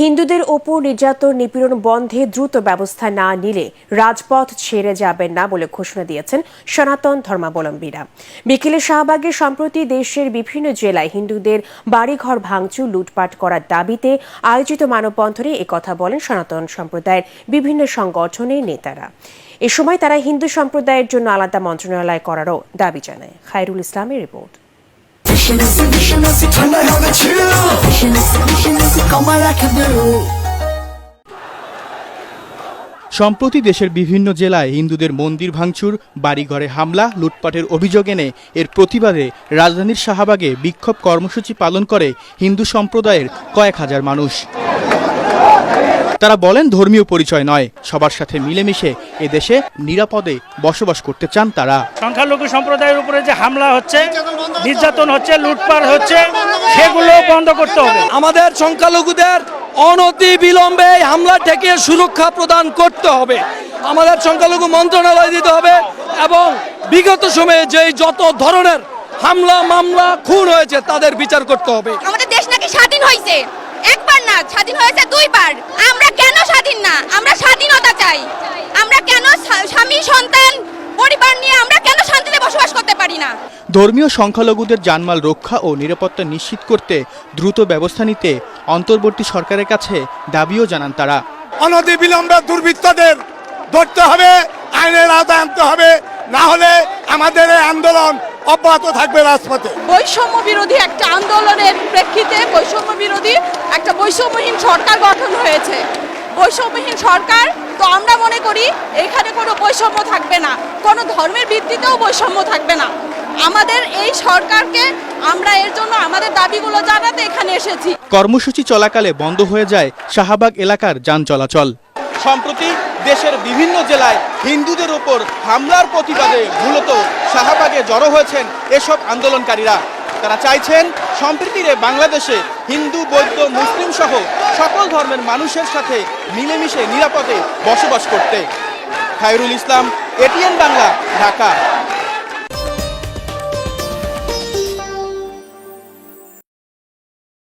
হিন্দুদের ওপর নির্যাতন নিপীড়ন বন্ধে দ্রুত ব্যবস্থা না নিলে রাজপথ ছেড়ে যাবেন না বলে ঘোষণা দিয়েছেন সনাতন ধর্মাবলম্বীরা। বিকেলে শাহবাগে সম্প্রতি দেশের বিভিন্ন জেলায় হিন্দুদের বাড়িঘর ভাঙচুর লুটপাট করার দাবিতে আয়োজিত মানববন্ধনে একথা বলেন সনাতন সম্প্রদায়ের বিভিন্ন সংগঠনের নেতারা। এ সময় তারা হিন্দু সম্প্রদায়ের জন্য আলাদা মন্ত্রণালয় করারও দাবি জানায়। খায়রুল ইসলামের রিপোর্ট। সম্প্রতি দেশের বিভিন্ন জেলায় হিন্দুদের মন্দির ভাঙচুর, বাড়িঘরে হামলা, লুটপাটের অভিযোগ এনে এর প্রতিবাদে রাজধানীর শাহবাগে বিক্ষোভ কর্মসূচি পালন করে হিন্দু সম্প্রদায়ের কয়েক হাজার মানুষ। তারা বলেন, ধর্মীয় পরিচয় নয়, সবার সাথে মিলেমিশে এদেশে নিরাপদে বসবাস করতে চান তারা। সংখ্যালঘু সম্প্রদায়ের উপরে যে হামলা হচ্ছে, নির্যাতন হচ্ছে, লুটপাট হচ্ছে, সেগুলো বন্ধ করতে হবে। আমাদের সংখ্যালঘুদের অনতি বিলম্বে হামলা থেকে সুরক্ষা প্রদান করতে হবে। আমাদের সংখ্যালঘু মন্ত্রণালয় দিতে হবে এবং বিগত সময়ে যে যত ধরনের হামলা মামলা খুন হয়েছে তাদের বিচার করতে হবে। আমাদের দেশ নাকি স্বাধীন হয়েছে, একবার না স্বাধীন হয়েছে দুইবার। আমরা কেন স্বাধীন না? আমরা স্বাধীনতা চাই। আমরা কেন স্বামী সন্তান পরিবার নিয়ে আমরা কেন শান্তিতে বসবাস করতে পারি না? ধর্মীয় সংখ্যালঘুদের জানমাল রক্ষা ও নিরাপত্তা নিশ্চিত করতে দ্রুত ব্যবস্থা নিতে অন্তর্বর্তী সরকারের কাছে দাবিও জানান তারা। অনতি বিলম্বে দুর্বৃত্তদের ধরতে হবে, আইনের আওতায় আনতে হবে, না হলে আমাদের এই আন্দোলন অব্যাহত থাকবে রাজপথে। বৈষম্য বিরোধী একটা আন্দোলনের প্রেক্ষিতে বৈষম্য বিরোধী একটা বৈষম্যহীন সরকার গঠন হয়েছে। বৈষম্যহীন সরকার, তো আমরা মনে করি এখানে কোনো বৈষম্য থাকবে না, কোনো ধর্মের ভিত্তিতেও বৈষম্য থাকবে না। আমাদের এই সরকারকে আমরা এর জন্য আমাদের দাবিগুলো জানাতে এখানে এসেছি। কর্মসূচি চলাকালে বন্ধ হয়ে যায় শাহবাগ এলাকার যান চলাচল। সম্প্রতি দেশের বিভিন্ন জেলায় হিন্দুদের ওপর হামলার প্রতিবাদে মূলত শাহবাগে জড়ো হয়েছেন এসব আন্দোলনকারীরা। তারা চাইছেন সম্প্রীতির বাংলাদেশে হিন্দু, বৌদ্ধ, মুসলিম সহ সকল ধর্মের মানুষের সাথে মিলেমিশে নিরাপদে বসবাস করতে। খায়রুল ইসলাম, এটিএন বাংলা, ঢাকা।